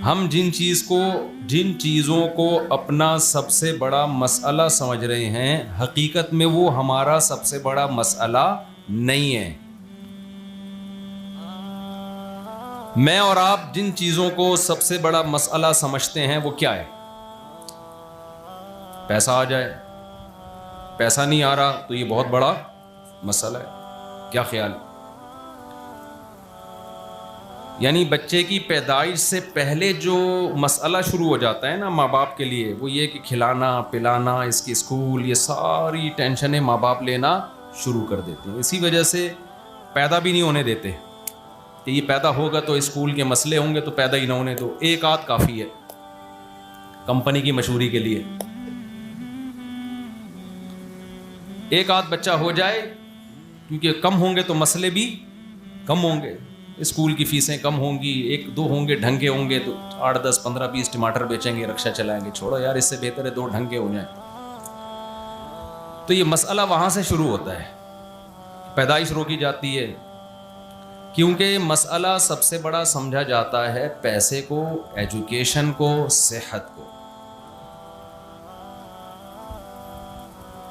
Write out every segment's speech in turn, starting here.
ہم جن چیزوں کو اپنا سب سے بڑا مسئلہ سمجھ رہے ہیں، حقیقت میں وہ ہمارا سب سے بڑا مسئلہ نہیں ہے۔ میں اور آپ جن چیزوں کو سب سے بڑا مسئلہ سمجھتے ہیں وہ کیا ہے؟ پیسہ آ جائے، پیسہ نہیں آ رہا تو یہ بہت بڑا مسئلہ ہے۔ کیا خیال؟ یعنی بچے کی پیدائش سے پہلے جو مسئلہ شروع ہو جاتا ہے نا ماں باپ کے لیے، وہ یہ کہ کھلانا پلانا، اس کی اسکول، یہ ساری ٹینشنیں ماں باپ لینا شروع کر دیتے ہیں۔ اسی وجہ سے پیدا بھی نہیں ہونے دیتے کہ یہ پیدا ہوگا تو اسکول کے مسئلے ہوں گے، تو پیدا ہی نہ ہونے دو، ایک آدھ کافی ہے کمپنی کی مشہوری کے لیے۔ ایک آدھ بچہ ہو جائے، کیونکہ کم ہوں گے تو مسئلے بھی کم ہوں گے، اسکول کی فیسیں کم ہوں گی، ایک دو ہوں گے ڈھنگ کے ہوں گے تو 8 10 15 20 ٹماٹر بیچیں گے، رکشہ چلائیں گے۔ چھوڑو یار، اس سے بہتر ہے 2 ڈھنگ کے ہو جائیں۔ تو یہ مسئلہ وہاں سے شروع ہوتا ہے، پیدائش روکی جاتی ہے، کیونکہ مسئلہ سب سے بڑا سمجھا جاتا ہے پیسے کو، ایجوکیشن کو، صحت کو۔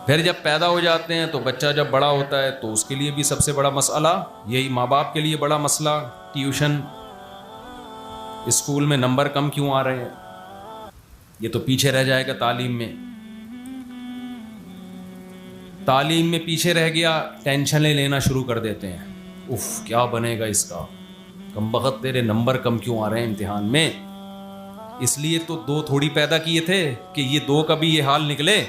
پھر جب پیدا ہو جاتے ہیں تو بچہ جب بڑا ہوتا ہے تو اس کے لیے بھی سب سے بڑا مسئلہ یہی، ماں باپ کے لیے بڑا مسئلہ ٹیوشن، اسکول میں نمبر کم کیوں آ رہے ہیں، یہ تو پیچھے رہ جائے گا تعلیم میں۔ تعلیم میں پیچھے رہ گیا، ٹینشنیں لینا شروع کر دیتے ہیں، اف کیا بنے گا اس کا، کمبخت تیرے نمبر کم کیوں آ رہے ہیں امتحان میں۔ اس لیے تو 2 تھوڑی پیدا کیے تھے کہ یہ 2 کا بھی یہ حال نکلے۔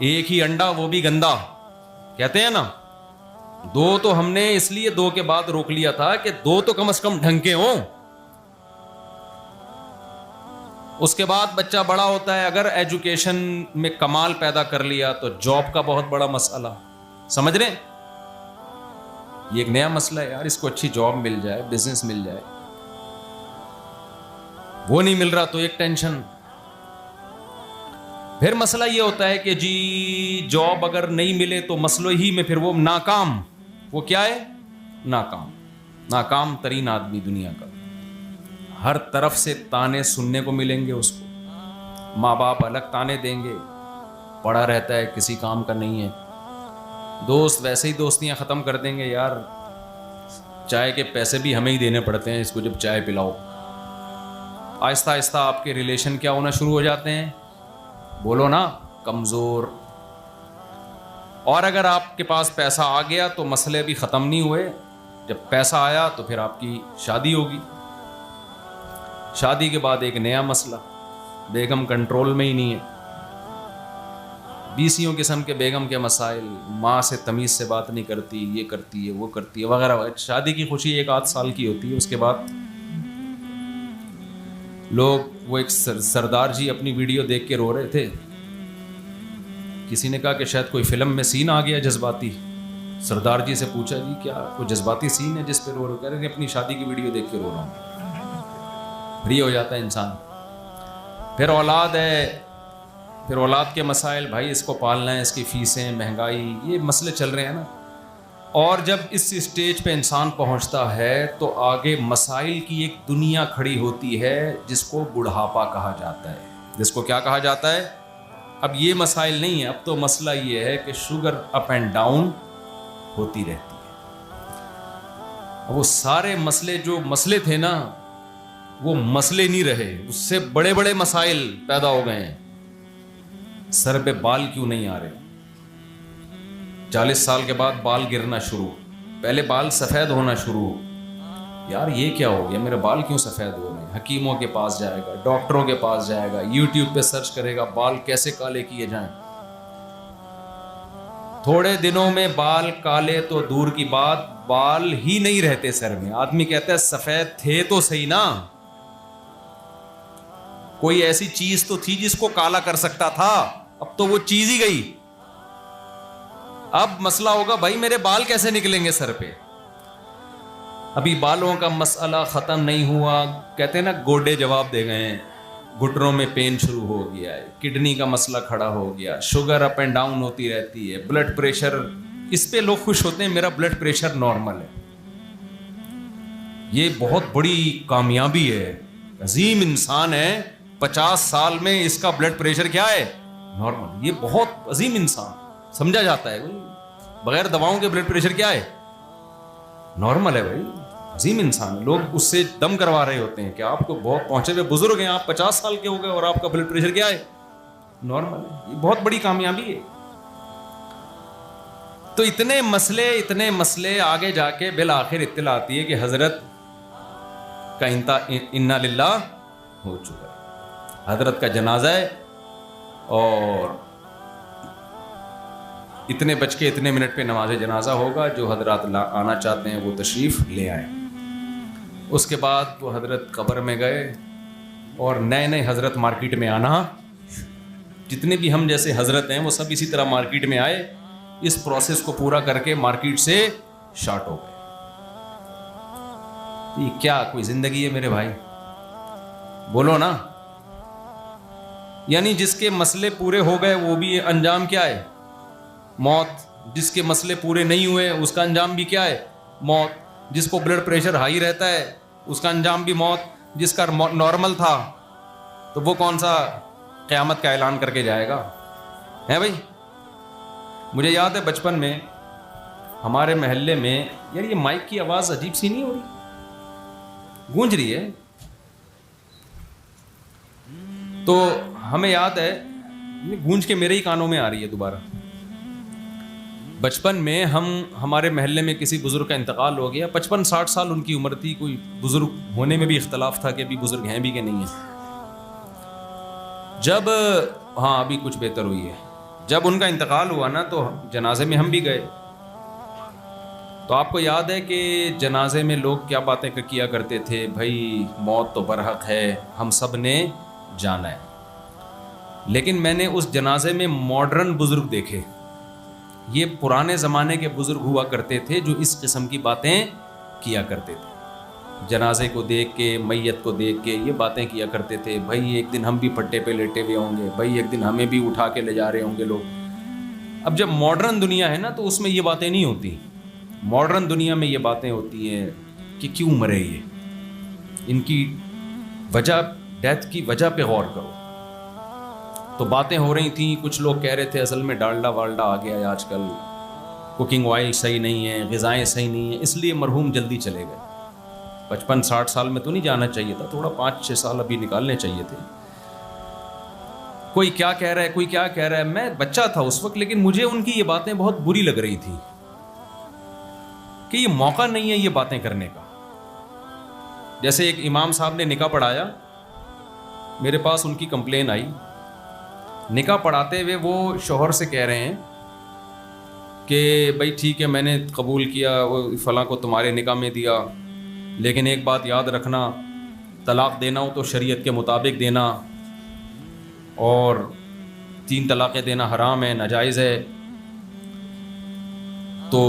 ایک ہی انڈا وہ بھی گندا، کہتے ہیں نا۔ 2 تو ہم نے اس لیے 2 کے بعد روک لیا تھا کہ 2 تو کم از کم ڈھنگ کے ہوں۔ اس کے بعد بچہ بڑا ہوتا ہے، اگر ایجوکیشن میں کمال پیدا کر لیا تو جاب کا بہت بڑا مسئلہ، سمجھ رہے ہیں؟ یہ ایک نیا مسئلہ ہے یار، اس کو اچھی جاب مل جائے، بزنس مل جائے، وہ نہیں مل رہا تو ایک ٹینشن۔ پھر مسئلہ یہ ہوتا ہے کہ جی جاب اگر نہیں ملے تو مسئلہ ہی میں پھر وہ ناکام، وہ کیا ہے؟ ناکام ترین آدمی دنیا کا، ہر طرف سے تانے سننے کو ملیں گے اس کو، ماں باپ الگ تانے دیں گے، پڑھا رہتا ہے کسی کام کا نہیں ہے، دوست ویسے ہی دوستیاں ختم کر دیں گے، یار چائے کے پیسے بھی ہمیں ہی دینے پڑتے ہیں اس کو جب چائے پلاؤ۔ آہستہ آہستہ آپ کے ریلیشن کیا ہونا شروع ہو جاتے ہیں؟ بولو نا، کمزور۔ اور اگر آپ کے پاس پیسہ آ گیا تو مسئلے بھی ختم نہیں ہوئے، جب پیسہ آیا تو پھر آپ کی شادی ہوگی، شادی کے بعد ایک نیا مسئلہ، بیگم کنٹرول میں ہی نہیں ہے، 20 قسم کے بیگم کے مسائل، ماں سے تمیز سے بات نہیں کرتی، یہ کرتی ہے وہ کرتی ہے وغیرہ وغیرہ۔ شادی کی خوشی 1 آدھ سال کی ہوتی ہے، اس کے بعد لوگ، وہ ایک سردار جی اپنی ویڈیو دیکھ کے رو رہے تھے، کسی نے کہا کہ شاید کوئی فلم میں سین آ گیا جذباتی، سردار جی سے پوچھا جی کیا کوئی جذباتی سین ہے جس پہ رو رہے؟ کہہ رہے کہ اپنی شادی کی ویڈیو دیکھ کے رو رہا ہوں۔ فری ہو جاتا ہے انسان۔ پھر اولاد ہے، پھر اولاد کے مسائل، بھائی اس کو پالنا ہے، اس کی فیسیں، مہنگائی، یہ مسئلے چل رہے ہیں نا۔ اور جب اس اسٹیج پہ انسان پہنچتا ہے تو آگے مسائل کی ایک دنیا کھڑی ہوتی ہے جس کو بڑھاپا کہا جاتا ہے۔ جس کو کیا کہا جاتا ہے؟ اب یہ مسائل نہیں ہے، اب تو مسئلہ یہ ہے کہ شوگر اپ اینڈ ڈاؤن ہوتی رہتی ہے۔ وہ سارے مسئلے جو مسئلے تھے نا، وہ مسئلے نہیں رہے، اس سے بڑے بڑے مسائل پیدا ہو گئے ہیں۔ سر پہ بال کیوں نہیں آ رہے؟ 40 سال کے بعد بال گرنا شروع، پہلے بال سفید ہونا شروع، یار یہ کیا ہو گیا، میرے بال کیوں سفید ہو رہے ہیں؟ حکیموں کے پاس جائے گا، ڈاکٹروں کے پاس جائے گا، یوٹیوب پہ سرچ کرے گا بال کیسے کالے کیے جائیں۔ تھوڑے دنوں میں بال کالے تو دور کی بات، بال ہی نہیں رہتے سر میں۔ آدمی کہتا ہے سفید تھے تو صحیح نا، کوئی ایسی چیز تو تھی جس کو کالا کر سکتا تھا، اب تو وہ چیز ہی گئی۔ اب مسئلہ ہوگا بھائی میرے بال کیسے نکلیں گے سر پہ؟ ابھی بالوں کا مسئلہ ختم نہیں ہوا، کہتے ہیں نا گوڈے جواب دے گئے ہیں، گھٹنوں میں پین شروع ہو گیا ہے، کڈنی کا مسئلہ کھڑا ہو گیا، شوگر اپ اینڈ ڈاؤن ہوتی رہتی ہے، بلڈ پریشر، اس پہ لوگ خوش ہوتے ہیں میرا بلڈ پریشر نارمل ہے۔ یہ بہت بڑی کامیابی ہے عظیم انسان ہے, 50 سال میں اس کا بلڈ پریشر کیا ہے, نارمل. یہ بہت عظیم انسان سمجھا جاتا ہے, بغیر دواؤں کے بلڈ پریشر کیا ہے, نارمل ہے بھائی, عظیم انسان. لوگ اس سے دم کروا رہے ہوتے ہیں کہ آپ کو بہت پہنچے ہوئے بزرگ ہیں, آپ 50 سال کے ہو گئے اور آپ کا بلڈ پریشر کیا ہے, نارمل ہے. یہ بہت بڑی کامیابی ہے. تو اتنے مسئلے آگے جا کے بالآخر اطلاع آتی ہے کہ حضرت کا انا للہ ہو چکا ہے, حضرت کا جنازہ ہے, اور اتنے بج کے اتنے منٹ پہ نماز جنازہ ہوگا. جو حضرات آنا چاہتے ہیں وہ تشریف لے آئیں. اس کے بعد وہ حضرت قبر میں گئے اور نئے حضرت مارکیٹ میں آنا. جتنے بھی ہم جیسے حضرت ہیں وہ سب اسی طرح مارکیٹ میں آئے, اس پروسیس کو پورا کر کے مارکیٹ سے شارٹ ہو گئے. یہ کیا کوئی زندگی ہے میرے بھائی؟ بولو نا. یعنی جس کے مسئلے پورے ہو گئے وہ بھی انجام کیا ہے, موت. جس کے مسئلے پورے نہیں ہوئے اس کا انجام بھی کیا ہے, موت. جس کو بلڈ پریشر ہائی رہتا ہے اس کا انجام بھی موت. جس کا نارمل تھا تو وہ کون سا قیامت کا اعلان کر کے جائے گا, ہے بھائی. مجھے یاد ہے بچپن میں ہمارے محلے میں, یار یہ مائک کی آواز عجیب سی نہیں ہو رہی, گونج رہی ہے. تو ہمیں یاد ہے, گونج کے میرے ہی کانوں میں آ رہی ہے دوبارہ. بچپن میں ہمارے محلے میں کسی بزرگ کا انتقال ہو گیا, 55-60 سال ان کی عمر تھی. کوئی بزرگ ہونے میں بھی اختلاف تھا کہ ابھی بزرگ ہیں بھی کہ نہیں ہیں. جب ابھی کچھ بہتر ہوئی ہے. جب ان کا انتقال ہوا نا تو جنازے میں ہم بھی گئے. تو آپ کو یاد ہے کہ جنازے میں لوگ کیا باتیں کیا کرتے تھے, بھائی موت تو برحق ہے, ہم سب نے جانا ہے. لیکن میں نے اس جنازے میں ماڈرن بزرگ دیکھے. یہ پرانے زمانے کے بزرگ ہوا کرتے تھے جو اس قسم کی باتیں کیا کرتے تھے. جنازے کو دیکھ کے, میت کو دیکھ کے یہ باتیں کیا کرتے تھے, بھائی ایک دن ہم بھی پٹے پہ لیٹے ہوئے ہوں گے, بھائی ایک دن ہمیں بھی اٹھا کے لے جا رہے ہوں گے لوگ. اب جب ماڈرن دنیا ہے نا تو اس میں یہ باتیں نہیں ہوتی. ماڈرن دنیا میں یہ باتیں ہوتی ہیں کہ کیوں مرے یہ, ان کی وجہ, ڈیتھ کی وجہ پہ غور کرو. تو باتیں ہو رہی تھیں. کچھ لوگ کہہ رہے تھے اصل میں ڈالڈا والڈا آ گیا ہے آج کل, کوکنگ آئل صحیح نہیں ہے, غذائیں صحیح نہیں ہیں, اس لیے مرحوم جلدی چلے گئے. 55-60 سال میں تو نہیں جانا چاہیے تھا, تھوڑا 5-6 سال ابھی نکالنے چاہیے تھے. کوئی کیا کہہ رہا ہے, کوئی کیا کہہ رہا ہے. میں بچہ تھا اس وقت, لیکن مجھے ان کی یہ باتیں بہت بری لگ رہی تھی کہ یہ موقع نہیں ہے یہ باتیں کرنے کا. جیسے ایک امام صاحب نے نکاح پڑھایا, میرے پاس ان کی کمپلین آئی. نکاح پڑھاتے ہوئے وہ شوہر سے کہہ رہے ہیں کہ بھائی ٹھیک ہے میں نے قبول کیا, وہ فلاں کو تمہارے نکاح میں دیا, لیکن ایک بات یاد رکھنا, طلاق دینا ہو تو شریعت کے مطابق دینا, اور 3 طلاقیں دینا حرام ہے, ناجائز ہے. تو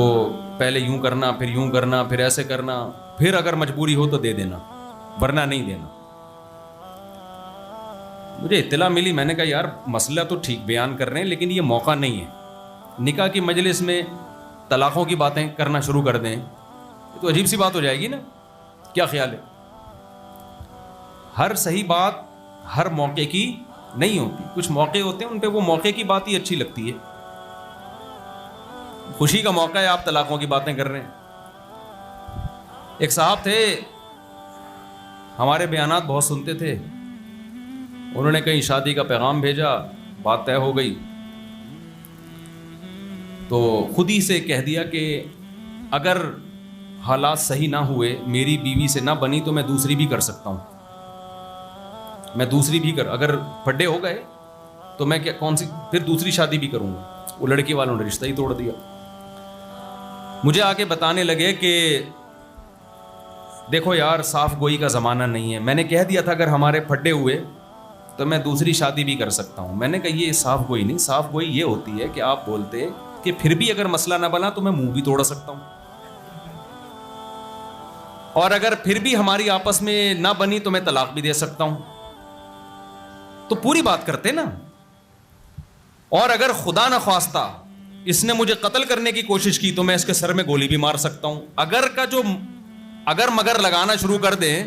پہلے یوں کرنا, پھر یوں کرنا, پھر ایسے کرنا, پھر اگر مجبوری ہو تو دے دینا, ورنہ نہیں دینا. مجھے اطلاع ملی, میں نے کہا یار مسئلہ تو ٹھیک بیان کر رہے ہیں لیکن یہ موقع نہیں ہے. نکاح کی مجلس میں طلاقوں کی باتیں کرنا شروع کر دیں تو عجیب سی بات ہو جائے گی نا. کیا خیال ہے؟ ہر صحیح بات ہر موقع کی نہیں ہوتی. کچھ موقع ہوتے ہیں ان پہ وہ موقع کی بات ہی اچھی لگتی ہے. خوشی کا موقع ہے, آپ طلاقوں کی باتیں کر رہے ہیں. ایک صاحب تھے, ہمارے بیانات بہت سنتے تھے. انہوں نے کہیں شادی کا پیغام بھیجا, بات طے ہو گئی تو خود ہی سے کہہ دیا کہ اگر حالات صحیح نہ ہوئے, میری بیوی سے نہ بنی تو میں دوسری بھی کر سکتا ہوں. میں دوسری بھی اگر پھڈے ہو گئے تو میں کون سی پھر دوسری شادی بھی کروں گا. وہ لڑکی والوں نے رشتہ ہی توڑ دیا. مجھے آگے بتانے لگے کہ دیکھو یار صاف گوئی کا زمانہ نہیں ہے. میں نے کہہ دیا تھا اگر ہمارے پھڈے ہوئے تو میں دوسری شادی بھی کر سکتا ہوں. میں نے کہا یہ صاف گوئی نہیں, صاف گوئی یہ ہوتی ہے کہ آپ بولتے کہ پھر بھی اگر مسئلہ نہ بنا تو میں منہ بھی توڑ سکتا ہوں, اور اگر پھر بھی ہماری آپس میں نہ بنی تو میں طلاق بھی دے سکتا ہوں. تو پوری بات کرتے نا. اور اگر خدا نہ خواستہ اس نے مجھے قتل کرنے کی کوشش کی تو میں اس کے سر میں گولی بھی مار سکتا ہوں. اگر مگر لگانا شروع کر دیں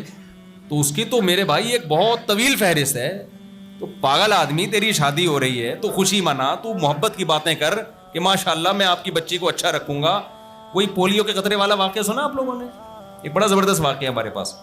تو اس کی تو میرے بھائی ایک بہت طویل فہرست ہے. تو پاگل آدمی, تیری شادی ہو رہی ہے تو خوشی منا, تو محبت کی باتیں کر کہ ماشاءاللہ میں آپ کی بچی کو اچھا رکھوں گا. وہی پولیو کے قطرے والا واقعہ سنا آپ لوگوں نے؟ ایک بڑا زبردست واقعہ ہمارے پاس.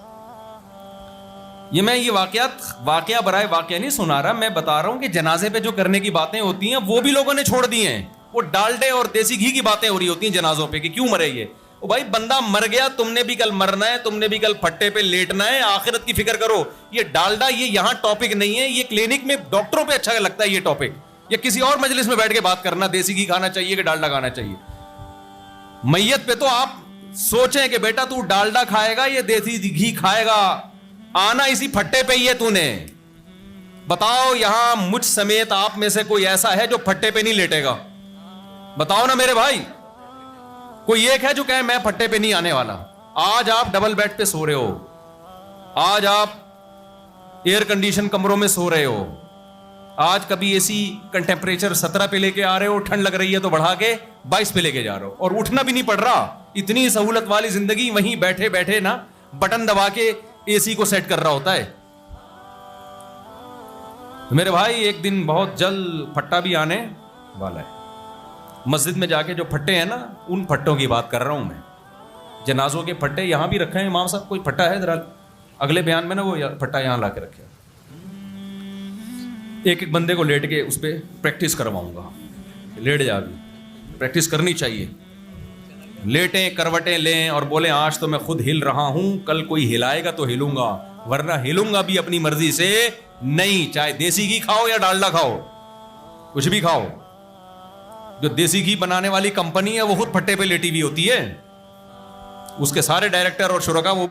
یہ واقعہ برائے واقعہ نہیں سنا رہا, میں بتا رہا ہوں کہ جنازے پہ جو کرنے کی باتیں ہوتی ہیں وہ بھی لوگوں نے چھوڑ دی ہیں. وہ ڈالڈے اور دیسی گھی کی باتیں ہو رہی ہوتی ہیں جنازوں پہ کہ کیوں مرے یہ. او بھائی بندہ مر گیا, تم نے بھی کل مرنا ہے, تم نے بھی کل پھٹے پہ لیٹنا ہے, آخرت کی فکر کرو. یہ ڈالڈا یہ یہاں ٹاپک نہیں ہے, یہ کلینک میں ڈاکٹروں پہ اچھا لگتا ہے یہ ٹاپک. یا کسی اور مجلس میں بیٹھ کے بات کرنا دیسی گھی کھانا چاہیے کہ ڈالڈا کھانا چاہیے. میت پہ تو آپ سوچیں کہ بیٹا تو ڈالڈا کھائے گا یا دیسی گھی کھائے گا, آنا اسی پھٹے پہ ہی ہے. تو نے بتاؤ یہاں مجھ سمیت آپ میں سے کوئی ایسا ہے جو پھٹے پہ نہیں لیٹے گا؟ بتاؤ نا میرے بھائی. کوئی ایک ہے جو کہے میں پھٹے پہ نہیں آنے والا؟ آج آپ ڈبل بیڈ پہ سو رہے ہو, آج آپ ایئر کنڈیشن کمروں میں سو رہے ہو, آج کبھی اے سی کا ٹیمپریچر 17 پہ لے کے آ رہے ہو, ٹھنڈ لگ رہی ہے تو بڑھا کے 22 پہ لے کے جا رہے ہو, اور اٹھنا بھی نہیں پڑ رہا. اتنی سہولت والی زندگی, وہیں بیٹھے بیٹھے نا بٹن دبا کے اے سی کو سیٹ کر رہا ہوتا ہے. میرے بھائی ایک دن بہت جلد پھٹا بھی آنے والا ہے. مسجد میں جا کے جو پھٹے ہیں نا, ان پھٹوں کی بات کر رہا ہوں میں. جنازوں کے پھٹے یہاں بھی رکھے ہیں امام صاحب, کوئی پھٹا ہے ذرا اگلے بیان میں نا وہ پھٹا یہاں لا کے رکھے. ایک ایک بندے کو لیٹ کے اس پہ پریکٹس کرواؤں گا. لیٹ جا بھی, پریکٹس کرنی چاہیے. لیٹیں, کروٹیں لیں اور بولیں آج تو میں خود ہل رہا ہوں, کل کوئی ہلائے گا تو ہلوں گا, ورنہ ہلوں گا بھی اپنی مرضی سے نہیں. چاہے دیسی گھی کھاؤ یا ڈالڈا کھاؤ, کچھ بھی کھاؤ. جو دیسی گھی بنانے والی کمپنی ہے وہ خود پھٹے پہ لیٹی ہوئی ہوتی ہے, اس کے سارے ڈائریکٹر اور شرکا وہ